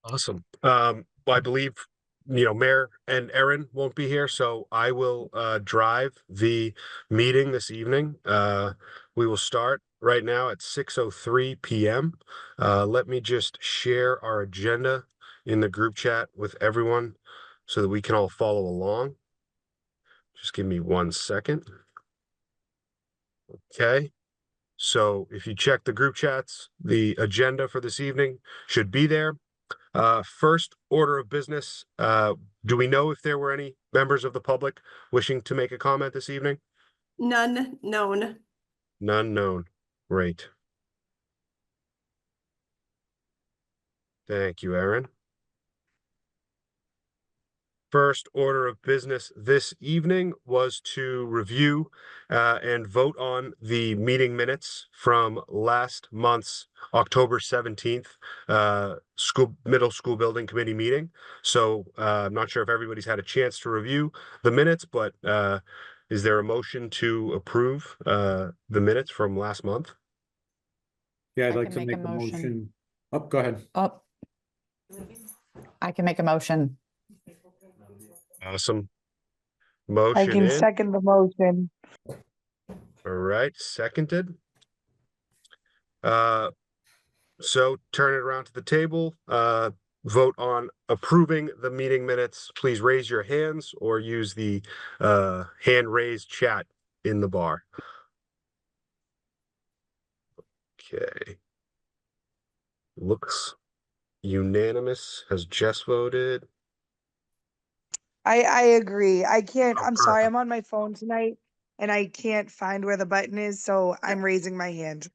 Awesome. Well, I believe, Mayor and Erin won't be here, so I will drive the meeting this evening. We will start right now at 6:03 p.m. Let me just share our agenda in the group chat with everyone so that we can all follow along. Just give me 1 second. Okay. So if you check the group chats, the agenda for this evening should be there. First order of business, do we know if there were any members of the public wishing to make a comment this evening? None known. None known. Great. Thank you, Erin. First order of business this evening was to review and vote on the meeting minutes from last month's October 17th middle school building committee meeting. So I'm not sure if everybody's had a chance to review the minutes, but is there a motion to approve the minutes from last month? Yeah, I'd I like can to make make a a motion. motion. Oh, go ahead. Oh, I can make a motion. Awesome. I Motion can in. second the motion. All right, seconded. So turn it around to the table, vote on approving the meeting minutes. Please raise your hands or use the hand raised chat in the bar. Okay. Looks unanimous. Has Jess voted? I agree. I can't, Oh, I'm sorry, perfect. I'm on my phone tonight and I can't find where the button is, so I'm raising my hand.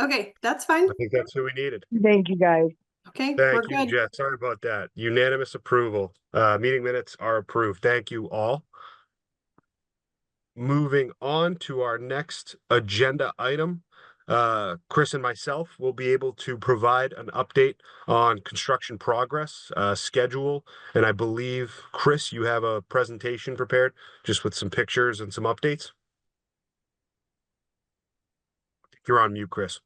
Okay, that's fine. I think that's who we needed. Thank you, guys. Okay, we're Thank you, good. Jess. Sorry about that. Unanimous approval. Meeting minutes are approved. Thank you all. Moving on to our next agenda item. Chris and myself will be able to provide an update on construction progress, schedule, and I believe, Chris, you have a presentation prepared just with some pictures and some updates. You're on mute, Chris.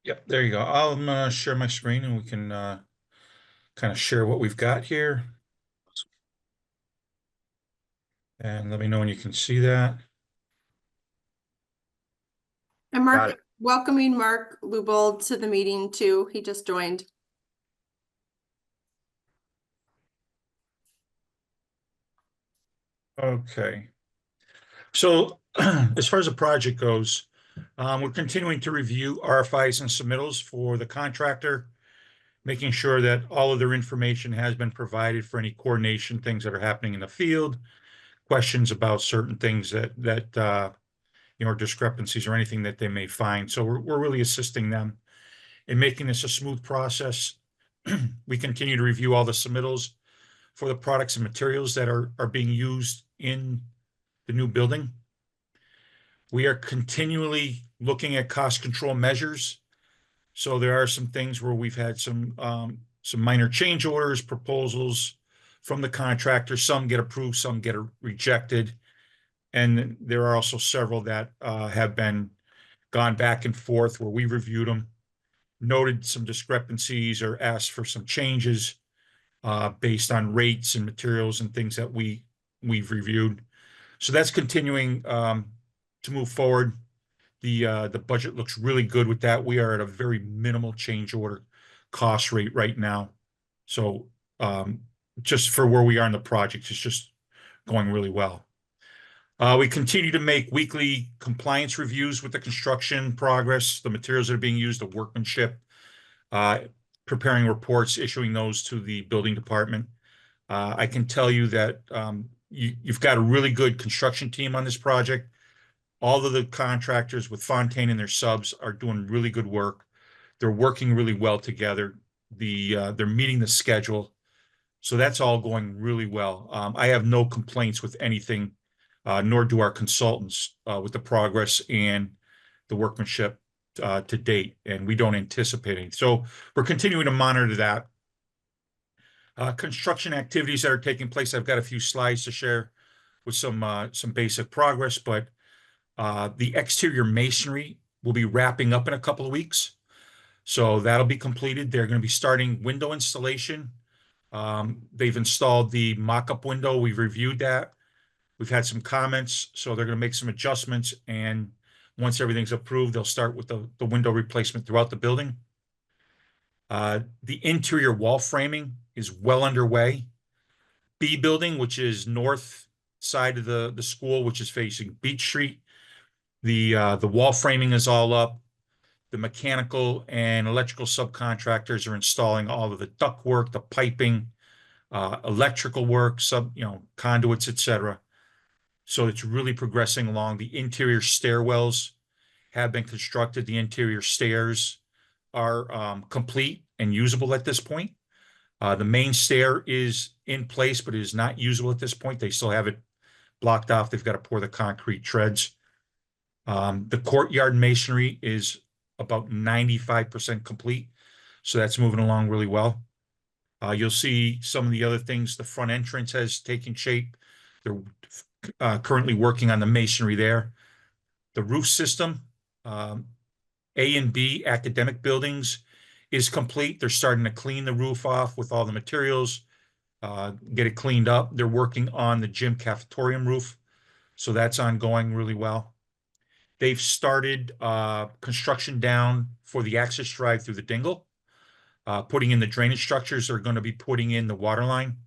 Yep, there you go. I'm gonna share my screen and we can kind of share what we've got here. And let me know when you can see that. And Got Mark, it. welcoming Mark Lubold to the meeting too. He just joined. Okay. So as far as the project goes, we're continuing to review RFIs and submittals for the contractor, making sure that all of their information has been provided for any coordination things that are happening in the field, questions about certain things that discrepancies or anything that they may find. So we're really assisting them in making this a smooth process. We continue to review all the submittals for the products and materials that are being used in the new building. We are continually looking at cost control measures. So there are some things where we've had some minor change orders, proposals from the contractor. Some get approved, some get rejected. And there are also several that have been gone back and forth where we reviewed them, noted some discrepancies or asked for some changes based on rates and materials and things that we've reviewed. So that's continuing to move forward. The budget looks really good with that. We are at a very minimal change order cost rate right now. So just for where we are in the project, it's just going really well. We continue to make weekly compliance reviews with the construction progress, the materials that are being used, the workmanship, preparing reports, issuing those to the building department. I can tell you that you've got a really good construction team on this project. All of the contractors with Fontaine and their subs are doing really good work. They're working really well together. They're meeting the schedule. So that's all going really well. I have no complaints with anything, nor do our consultants with the progress and the workmanship to date, and we don't anticipate any. So we're continuing to monitor that. Construction activities that are taking place. I've got a few slides to share with some basic progress, but the exterior masonry will be wrapping up in a couple of weeks. So that'll be completed. They're going to be starting window installation. They've installed the mock-up window. We've reviewed that. We've had some comments, so they're going to make some adjustments. And once everything's approved, they'll start with the window replacement throughout the building. The interior wall framing is well underway. B building, which is north side of the school, which is facing Beach Street. The wall framing is all up. The mechanical and electrical subcontractors are installing all of the duct work, the piping, electrical work, conduits, etc. So it's really progressing along. The interior stairwells have been constructed. The interior stairs are complete and usable at this point. The main stair is in place, but it is not usable at this point. They still have it blocked off. They've got to pour the concrete treads. The courtyard masonry is about 95% complete. So that's moving along really well. You'll see some of the other things. The front entrance has taken shape. They're currently working on the masonry there. The roof system, A and B academic buildings is complete. They're starting to clean the roof off with all the materials, get it cleaned up. They're working on the gym cafetorium roof. So that's ongoing really well. They've started construction down for the access drive through the dingle, putting in the drainage structures. They're going to be putting in the water line.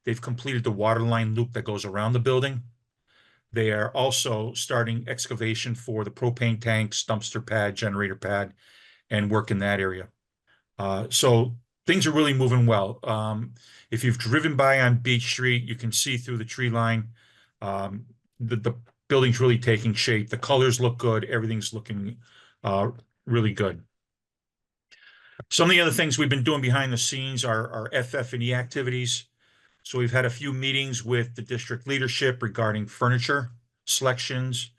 They've completed the water line loop that goes around the building. They are also starting excavation for the propane tanks, dumpster pad, generator pad, and work in that area. So things are really moving well. If you've driven by on Beach Street, you can see through the tree line. The building's really taking shape. The colors look good. Everything's looking really good. Some of the other things we've been doing behind the scenes are FF&E activities. So we've had a few meetings with the district leadership regarding furniture selections.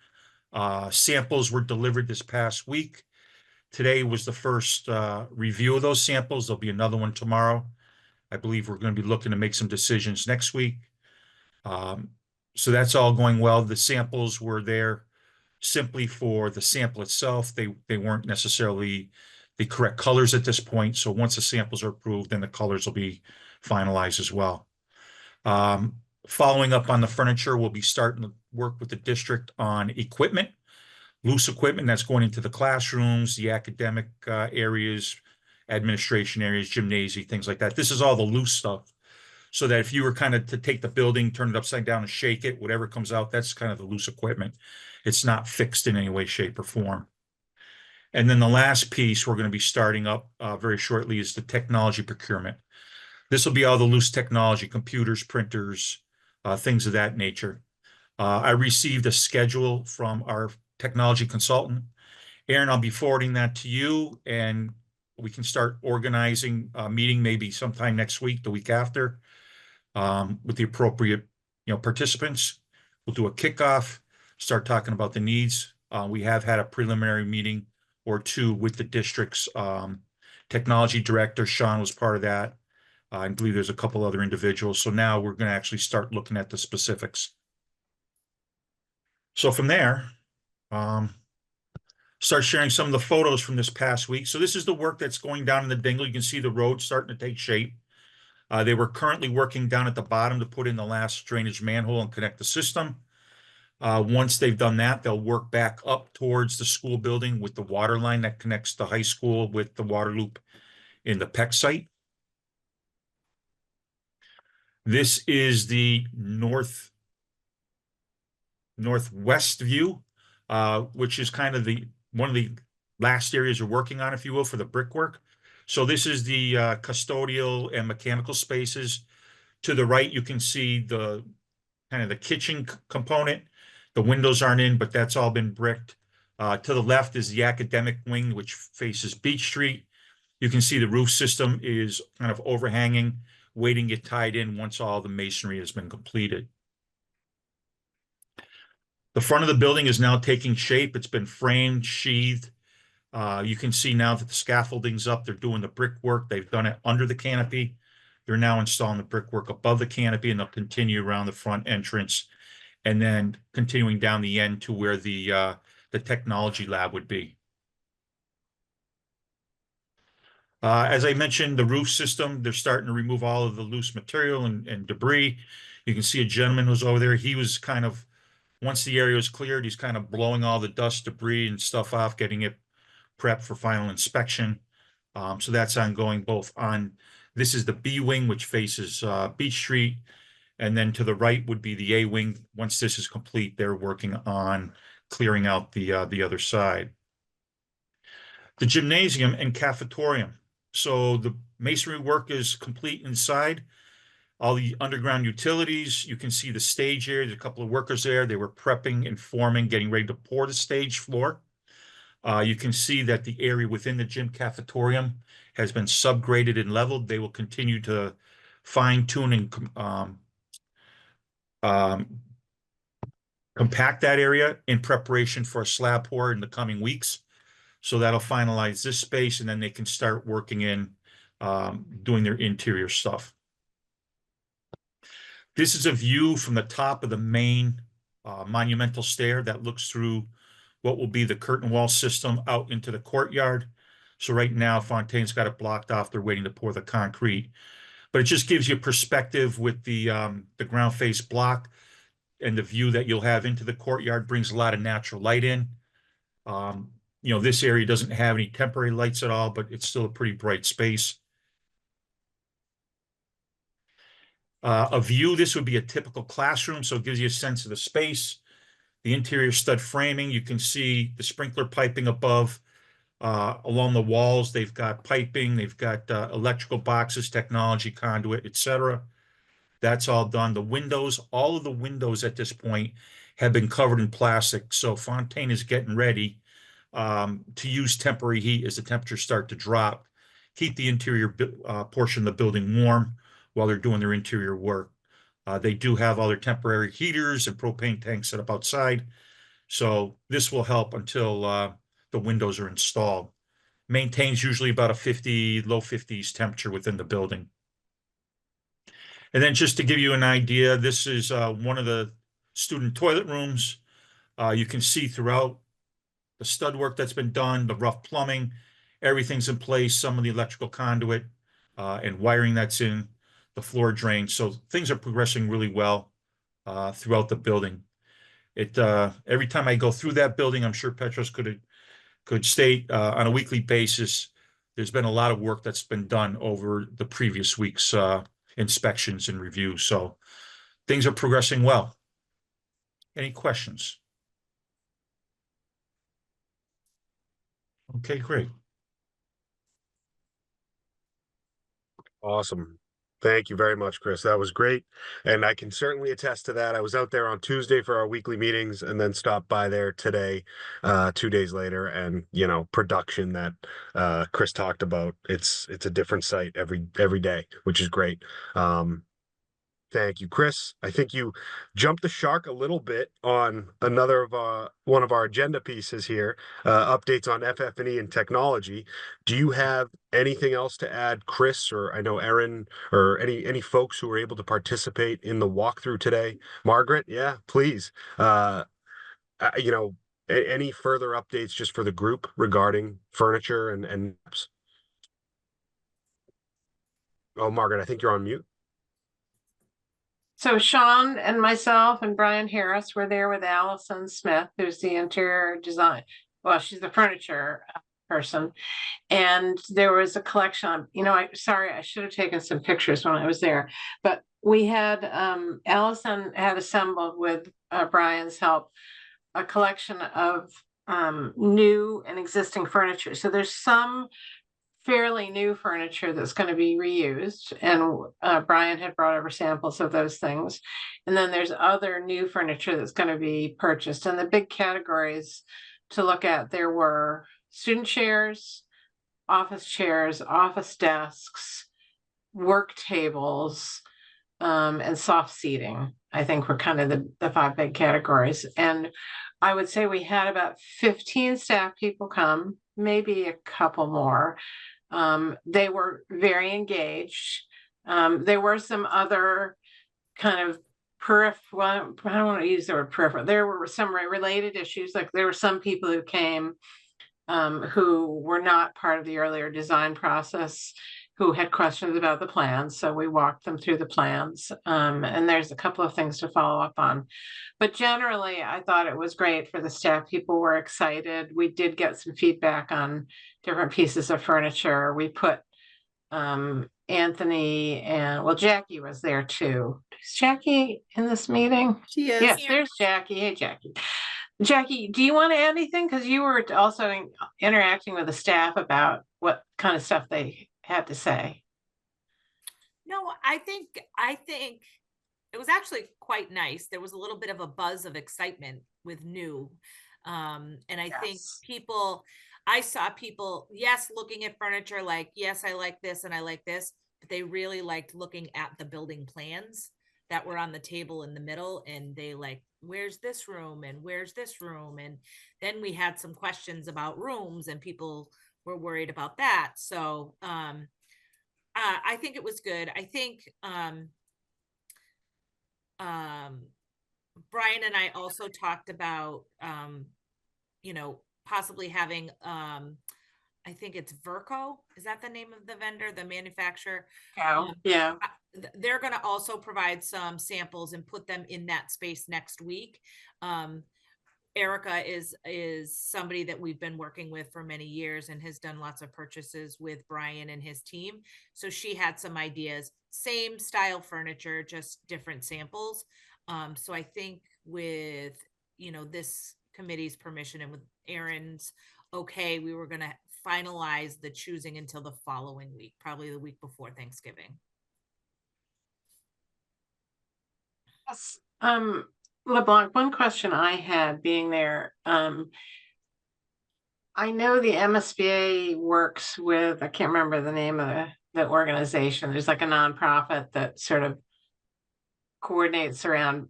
Samples were delivered this past week. Today was the first review of those samples. There'll be another one tomorrow. I believe we're going to be looking to make some decisions next week. So that's all going well. The samples were there simply for the sample itself. They weren't necessarily the correct colors at this point. So once the samples are approved, then the colors will be finalized as well. Following up on the furniture, we'll be starting to work with the district on equipment, loose equipment that's going into the classrooms, the academic areas, administration areas, gymnasium, things like that. This is all the loose stuff. So that if you were kind of to take the building, turn it upside down and shake it, whatever comes out, that's kind of the loose equipment. It's not fixed in any way, shape, or form. And then the last piece we're going to be starting up very shortly is the technology procurement. This will be all the loose technology, computers, printers, things of that nature. I received a schedule from our technology consultant. Aaron, I'll be forwarding that to you, and we can start organizing a meeting maybe sometime next week, the week after, with the appropriate, participants. We'll do a kickoff, start talking about the needs. We have had a preliminary meeting or two with the district's technology director. Sean was part of that. I believe there's a couple other individuals. So now we're going to actually start looking at the specifics. So from there, start sharing some of the photos from this past week. So this is the work that's going down in the dingle. You can see the road starting to take shape. They were currently working down at the bottom to put in the last drainage manhole and connect the system. Once they've done that, they'll work back up towards the school building with the water line that connects the high school with the water loop in the PEC site. This is the northwest view, which is kind of one of the last areas we're working on, if you will, for the brickwork. So this is the custodial and mechanical spaces. To the right, you can see the kind of the kitchen component. The windows aren't in, but that's all been bricked. To the left is the academic wing, which faces Beach Street. You can see the roof system is kind of overhanging, waiting to get tied in once all the masonry has been completed. The front of the building is now taking shape. It's been framed, sheathed. You can see now that the scaffolding's up. They're doing the brickwork. They've done it under the canopy. They're now installing the brickwork above the canopy, and they'll continue around the front entrance and then continuing down the end to where the technology lab would be. As I mentioned, the roof system, they're starting to remove all of the loose material and debris. You can see a gentleman was over there. He was kind of, once the area was cleared, he's kind of blowing all the dust, debris and stuff off, getting it prepped for final inspection. So that's ongoing both on, this is the B wing, which faces Beach Street. And then to the right would be the A wing. Once this is complete, they're working on clearing out the other side. The gymnasium and cafetorium. So the masonry work is complete inside. All the underground utilities, you can see the stage area. There's a couple of workers there. They were prepping and forming, getting ready to pour the stage floor. You can see that the area within the gym cafetorium has been subgraded and leveled. They will continue to fine tune and compact that area in preparation for a slab pour in the coming weeks. So that'll finalize this space, and then they can start working in doing their interior stuff. This is a view from the top of the main monumental stair that looks through what will be the curtain wall system out into the courtyard. So right now, Fontaine's got it blocked off. They're waiting to pour the concrete. But it just gives you perspective with the ground face block, and the view that you'll have into the courtyard brings a lot of natural light in. You know, this area doesn't have any temporary lights at all, but it's still a pretty bright space. A view, this would be a typical classroom, so it gives you a sense of the space. The interior stud framing, you can see the sprinkler piping above. Along the walls, they've got piping, they've got electrical boxes, technology conduit, etc. That's all done. The windows, all of the windows at this point have been covered in plastic. So Fontaine is getting ready to use temporary heat as the temperatures start to drop, keep the interior portion of the building warm while they're doing their interior work. They do have all their temporary heaters and propane tanks set up outside. So this will help until the windows are installed. Maintains usually about a low 50s temperature within the building. And then just to give you an idea, this is one of the student toilet rooms. You can see throughout the stud work that's been done, the rough plumbing, everything's in place, some of the electrical conduit and wiring that's in, the floor drain. So things are progressing really well throughout the building. Every time I go through that building, I'm sure Petros could state on a weekly basis, there's been a lot of work that's been done over the previous week's inspections and reviews. So things are progressing well. Any questions? Okay, great. Awesome. Thank you very much, Chris. That was great. And I can certainly attest to that. I was out there on Tuesday for our weekly meetings and then stopped by there today, 2 days later. And, you know, production that Chris talked about, it's a different site every day, which is great. Thank you, Chris. I think you jumped the shark a little bit on another of one of our agenda pieces here, updates on FF&E and technology. Do you have anything else to add, Chris, or I know Erin, or any folks who were able to participate in the walkthrough today? Margaret, yeah, please. You know, any further updates just for the group regarding furniture and oh, Margaret, I think you're on mute. So Sean and myself and Brian Harris were there with Allison Smith, who's the interior design. Well, she's the furniture person. And there was a collection of, you know, I should have taken some pictures when I was there, but we had, Allison had assembled with Brian's help, a collection of new and existing furniture. So there's some fairly new furniture that's going to be reused, and Brian had brought over samples of those things. And then there's other new furniture that's going to be purchased. And the big categories to look at, there were student chairs, office desks, work tables, and soft seating, I think were kind of the 5 big categories. And I would say we had about 15 staff people come, maybe a couple more. They were very engaged. There were some other kind of peripheral, I don't want to use the word peripheral. There were some related issues. Like there were some people who came who were not part of the earlier design process, who had questions about the plans. So we walked them through the plans. And there's a couple of things to follow up on. But generally, I thought it was great for the staff. People were excited. We did get some feedback on different pieces of furniture. We put Anthony and, well, Jackie was there too. Is Jackie in this meeting? She is. Yes, there's Jackie. Hey, Jackie. Jackie, do you want to add anything? Because you were also interacting with the staff about what kind of stuff they had to say. No, I think it was actually quite nice. There was a little bit of a buzz of excitement with new. And I think I saw people, yes, looking at furniture like, yes, I like this and I like this, but they really liked looking at the building plans that were on the table in the middle, and they like, where's this room and where's this room? And then we had some questions about rooms, and people were worried about that. So I think it was good. I think Brian and I also talked about possibly having I think it's Verco. Is that the name of the vendor, the manufacturer? Yeah. They're going to also provide some samples and put them in that space next week. Erica is somebody that we've been working with for many years and has done lots of purchases with Brian and his team. So she had some ideas, same style furniture, just different samples. So I think with, this committee's permission and with Aaron's okay, we were going to finalize the choosing until the following week, probably the week before Thanksgiving. Yes. LeBlanc, one question I had being there, I know the MSBA works with, I can't remember the name of the organization. There's like a nonprofit that sort of coordinates around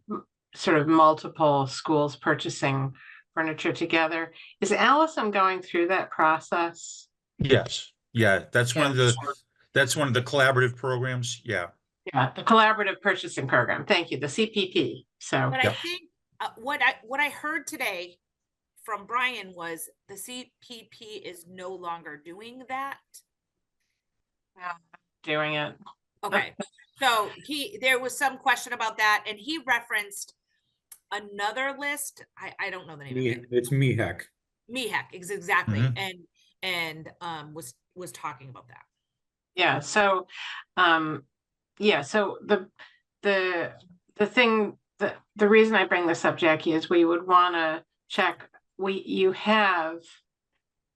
sort of multiple schools purchasing furniture together. Is Allison going through that process? Yes, yeah, that's one of the collaborative programs, yeah. Yeah, the collaborative purchasing program. Thank you, the CPP. So, But I think what I heard today from Brian was the CPP is no longer doing that. doing it. Okay, so there was some question about that, and he referenced another list. I don't know the name of it. It's MEHEC. MEHEC is exactly, Mhm. and was talking about that. Yeah. So, so the thing that the reason I bring this up, Jackie, is we would want to check.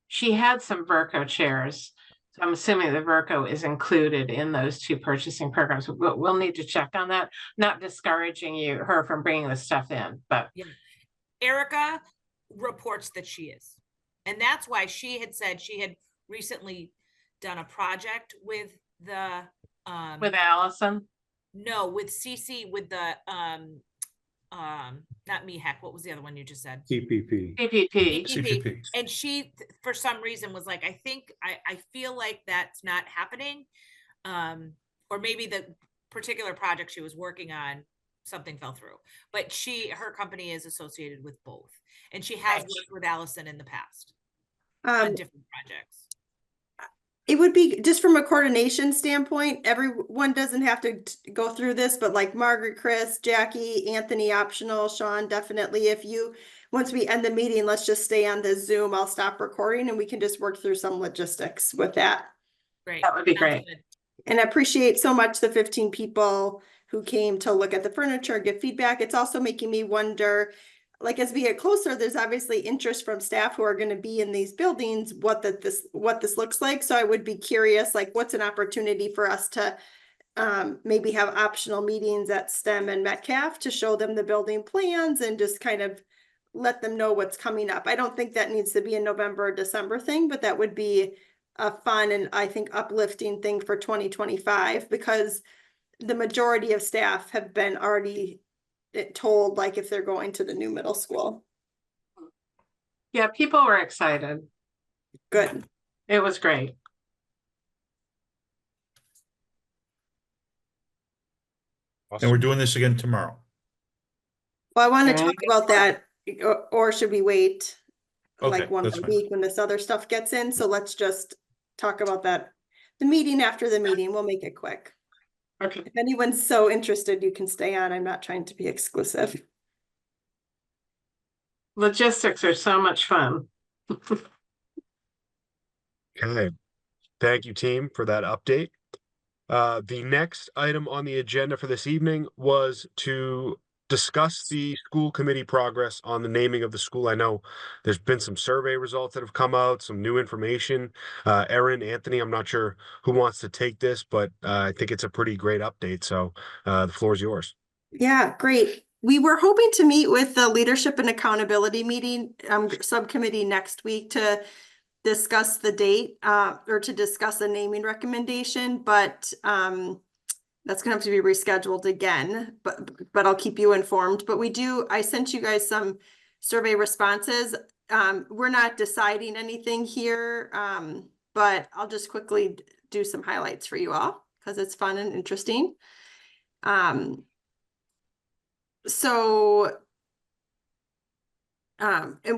She had some Verco chairs. So I'm assuming the Verco is included in those two purchasing programs. We'll need to check on that. Not discouraging her from bringing the stuff in, but yeah. Erica reports that she is, and that's why she had said she had recently done a project with the with Allison. No, with CC, with the not MEHEC. What was the other one you just said? CPP. CPP. CPP. And she, for some reason, was like, I feel like that's not happening. Or maybe the particular project she was working on, something fell through. But her company is associated with both. And she has worked with Allison in the past on different projects. It would be just from a coordination standpoint, everyone doesn't have to go through this, but like Margaret, Chris, Jackie, Anthony, optional, Sean, definitely. Once we end the meeting, let's just stay on the Zoom. I'll stop recording and we can just work through some logistics with that. Great. That would be Sounds great. good. And I appreciate so much the 15 people who came to look at the furniture, give feedback. It's also making me wonder, like, as we get closer, there's obviously interest from staff who are going to be in these buildings, what this looks like. So I would be curious, like, what's an opportunity for us to maybe have optional meetings at STEM and Metcalf to show them the building plans and just kind of let them know what's coming up. I don't think that needs to be a November or December thing, but that would be a fun and I think uplifting thing for 2025, because the majority of staff have been already told, like, if they're going to the new middle school. Yeah, people were excited. Good. It was great. And we're doing this again tomorrow. Well, I want to Okay. talk about that, or should we wait? like Okay, one that's a fine. week when this other stuff gets in. So let's just talk about that. The meeting after the meeting, we'll make it quick. Okay. If anyone's so interested, you can stay on. I'm not trying to be exclusive. Logistics are so much fun. Okay. Thank you, team, for that update. The next item on the agenda for this evening was to discuss the school committee progress on the naming of the school. I know there's been some survey results that have come out, some new information. Erin, Anthony, I'm not sure who wants to take this, but I think it's a pretty great update. So the floor is yours. Yeah, great. We were hoping to meet with the leadership and accountability meeting subcommittee next week to discuss the date or to discuss a naming recommendation, but that's gonna have to be rescheduled again, but I'll keep you informed. But I sent you guys some survey responses. We're not deciding anything here, but I'll just quickly do some highlights for you all because it's fun and interesting. And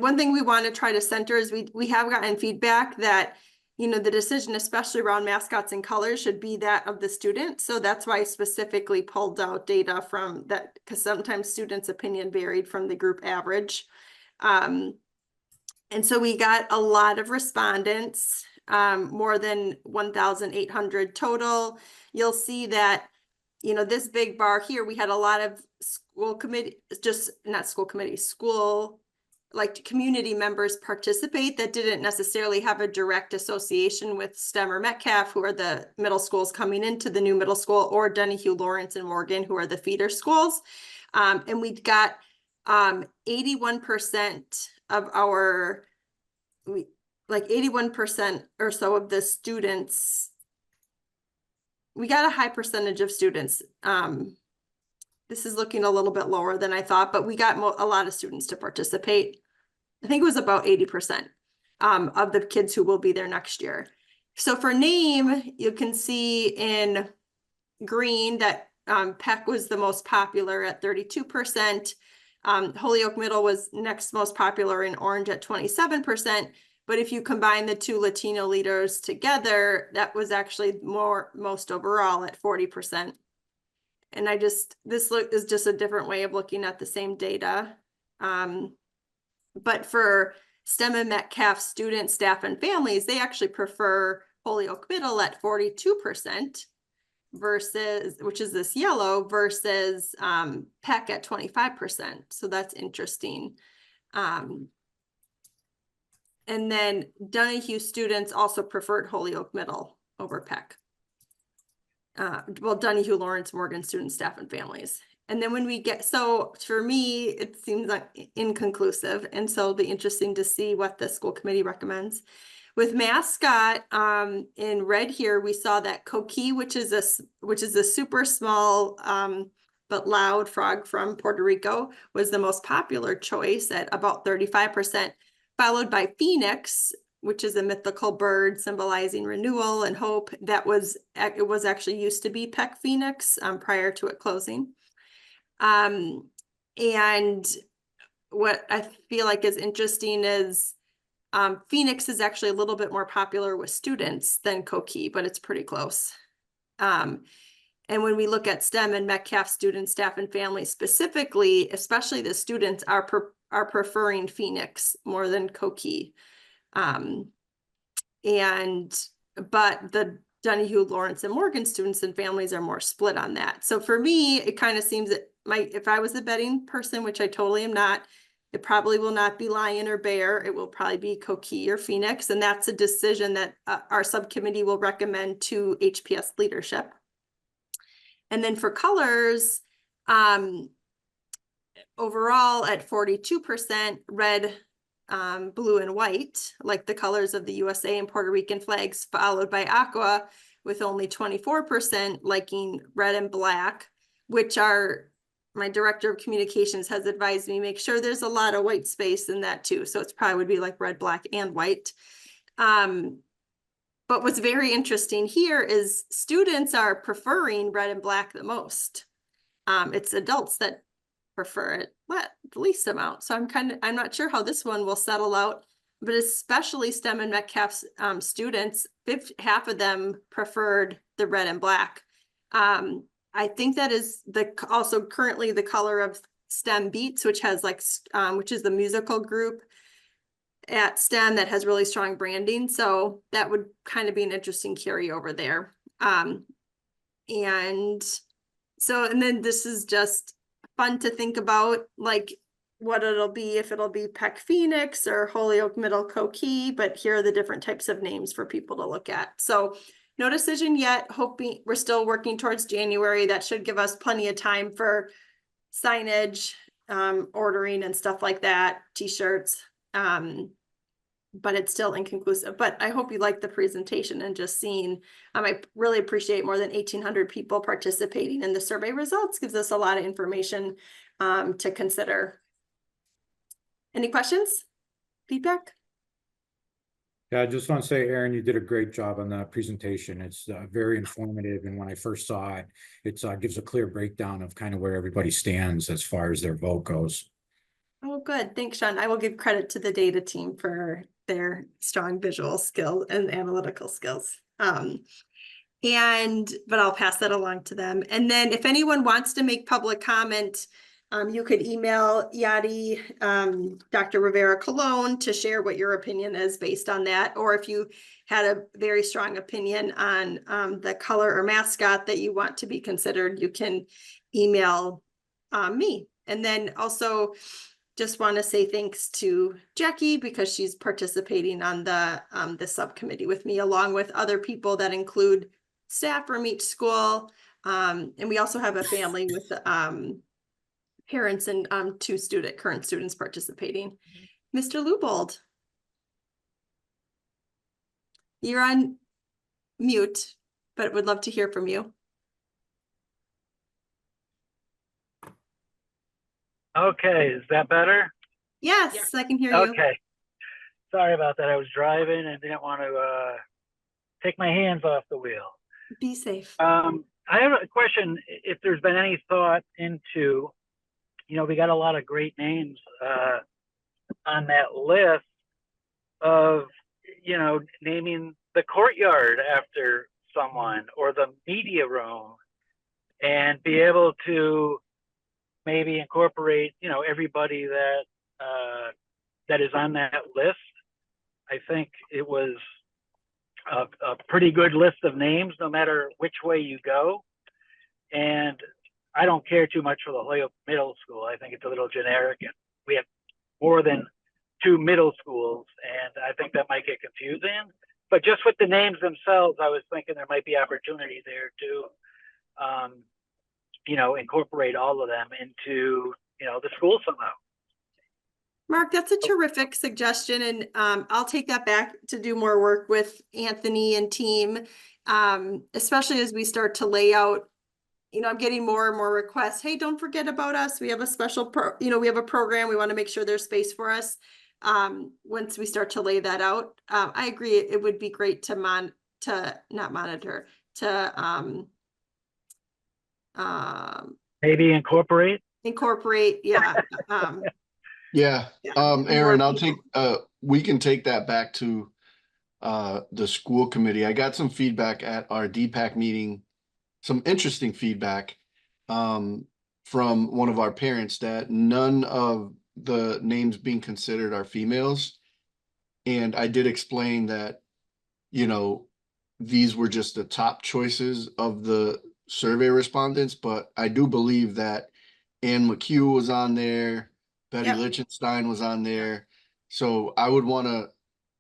one thing we want to try to center is we have gotten feedback that, you know, the decision, especially around mascots and colors, should be that of the student. So that's why I specifically pulled out data from that, because sometimes students' opinion varied from the group average. And so we got a lot of respondents, more than 1,800 total. You'll see that, you know, this big bar here, we had a lot of school like community members participate that didn't necessarily have a direct association with STEM or Metcalf, who are the middle schools coming into the new middle school, or Donahue, Lawrence, and Morgan, who are the feeder schools. And we got 81% of like 81% or so of the students. We got a high percentage of students. This is looking a little bit lower than I thought, but we got a lot of students to participate. I think it was about 80% of the kids who will be there next year. So for name, you can see in green that Peck was the most popular at 32%. Holyoke Middle was next most popular in orange at 27%. But if you combine the two Latino leaders together, that was actually most overall at 40%. And this is just a different way of looking at the same data. But for STEM and Metcalf students, staff, and families, they actually prefer Holyoke Middle at 42% versus, which is this yellow, versus Peck at 25%. So that's interesting. And then Donahue students also preferred Holyoke Middle over Peck. Well, Donahue, Lawrence, Morgan students, staff, and families. And then when we get, so for me, it seems like inconclusive. And so it'll be interesting to see what the school committee recommends. With mascot, in red here, we saw that Coqui, which is a super small but loud frog from Puerto Rico, was the most popular choice at about 35%, followed by Phoenix, which is a mythical bird symbolizing renewal and hope. It was actually used to be Peck Phoenix prior to it closing. And what I feel like is interesting is Phoenix is actually a little bit more popular with students than Coqui, but it's pretty close. And when we look at STEM and Metcalf students, staff, and families specifically, especially the students are preferring Phoenix more than Coqui. But the Donahue, Lawrence, and Morgan students and families are more split on that. So for me, it kind of seems that if I was a betting person, which I totally am not, it probably will not be Lion or Bear. It will probably be Coqui or Phoenix. And that's a decision that our subcommittee will recommend to HPS leadership. And then for colors, overall at 42%, red, blue, and white, like the colors of the USA and Puerto Rican flags, followed by aqua with only 24% liking red and black, which my director of communications has advised me make sure there's a lot of white space in that too. So it's probably would be like red, black, and white. But what's very interesting here is students are preferring red and black the most. It's adults that prefer it the least amount. So I'm not sure how this one will settle out. but especially STEM and Metcalf students, half of them preferred the red and black. I think that is also currently the color of STEM Beats, which has like, which is the musical group at STEM that has really strong branding. So that would kind of be an interesting carryover there. And then this is just fun to think about, like what it'll be, if it'll be Peck Phoenix or Holyoke Middle Coquille, but here are the different types of names for people to look at. So no decision yet. Hoping we're still working towards January. That should give us plenty of time for signage, ordering and stuff like that, t-shirts. But it's still inconclusive. But I hope you like the presentation and just seeing, I really appreciate more than 1,800 people participating in the survey results. Gives us a lot of information to consider. Any questions? Feedback? Yeah, I just want to say, Aaron, you did a great job on that presentation. It's very informative. And when I first saw it, it gives a clear breakdown of kind of where everybody stands as far as their vote goes. Oh, good. Thanks, Sean. I will give credit to the data team for their strong visual skill and analytical skills. But I'll pass that along to them. And then if anyone wants to make public comment, you could email Yadi, Dr. Rivera Colon to share what your opinion is based on that. Or if you had a very strong opinion on the color or mascot that you want to be considered, you can email me. And then also just want to say thanks to Jackie because she's participating on the subcommittee with me, along with other people that include staff from each school. And we also have a family with parents and two current students participating. Mr. Lubold, you're on mute, but would love to hear from you. Okay, is that better? Yes, I can hear you. Okay. Sorry about that. I was driving and didn't want to take my hands off the wheel. Be safe. I have a question. If there's been any thought into, we got a lot of great names on that list of, naming the courtyard after someone or the media room, and be able to maybe incorporate, everybody that is on that list. I think it was a pretty good list of names, no matter which way you go. And I don't care too much for the Holyoke Middle School. I think it's a little generic, and we have more than 2 middle schools, and I think that might get confusing. But just with the names themselves, I was thinking there might be opportunity there to, incorporate all of them into, the school somehow. Mark, that's a terrific suggestion, and I'll take that back to do more work with Anthony and team, especially as we start to lay out. I'm getting more and more requests. Hey, don't forget about us. We have a special we have a program. We want to make sure there's space for us. Once we start to lay that out, I agree. It would be great to maybe incorporate. Yeah. Yeah, Aaron, we can take that back to the school committee. I got some feedback at our DPAC meeting, some interesting feedback from one of our parents that none of the names being considered are females. And I did explain that, these were just the top choices of the survey respondents, but I do believe that Ann McHugh was on there, Betty Lichtenstein was on there. So I would want to,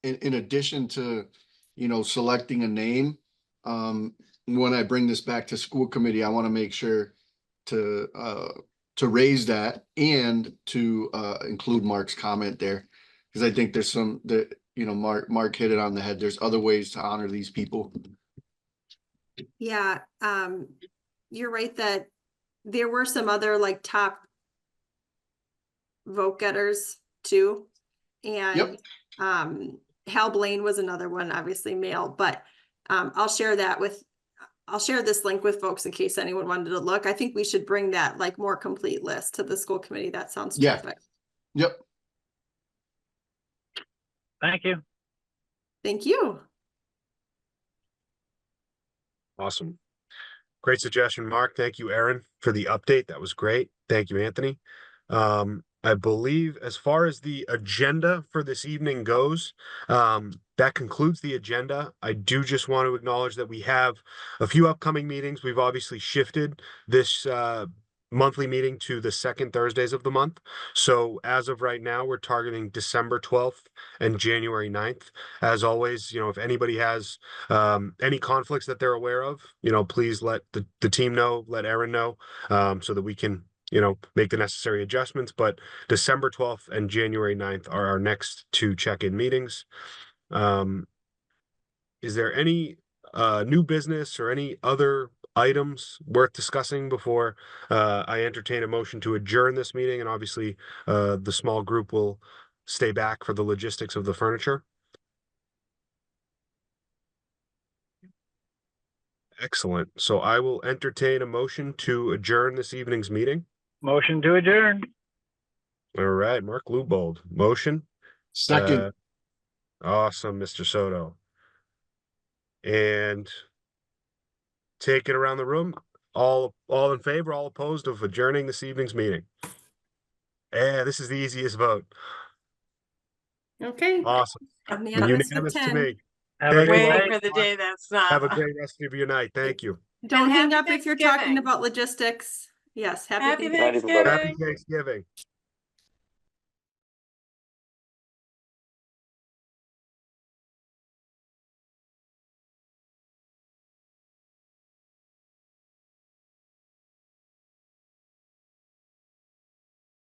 in addition to, selecting a name, when I bring this back to school committee, I want to make sure to raise that and to include Mark's comment there, because I think there's Mark hit it on the head. There's other ways to honor these people. Yeah, you're right that there were some other top vote getters too. And Hal Blaine was another one, obviously male, but I'll share this link with folks in case anyone wanted to look. I think we should bring that more complete list to the school committee. That sounds terrific. Yep. Thank you. Thank you. Awesome. Great suggestion, Mark. Thank you, Aaron, for the update. That was great. Thank you, Anthony. I believe as far as the agenda for this evening goes, that concludes the agenda. I do just want to acknowledge that we have a few upcoming meetings. We've obviously shifted this monthly meeting to the second Thursdays of the month. So as of right now, we're targeting December 12th and January 9th. As always, if anybody has any conflicts that they're aware of, please let the team know, let Aaron know, so that we can make the necessary adjustments. But December 12th and January 9th are our next two check-in meetings. Is there any new business or any other items worth discussing before I entertain a motion to adjourn this meeting? And obviously, the small group will stay back for the logistics of the furniture. Excellent. So I will entertain a motion to adjourn this evening's meeting. Motion to adjourn. All right, Mark Lubold, motion. Second, Awesome, Mr. Soto. And take it around the room. All in favor, all opposed of adjourning this evening's meeting? Yeah, this is the easiest vote. Okay. Awesome. Unanimous with Unanimous to 10. me. Have a Thank good you. Waiting night. for the day that's not. Have a great rest of your night. Thank you. Don't And hang happy up if you're talking Thanksgiving. about logistics. Yes, happy Happy Thanksgiving. Happy Thanksgiving. Thanksgiving.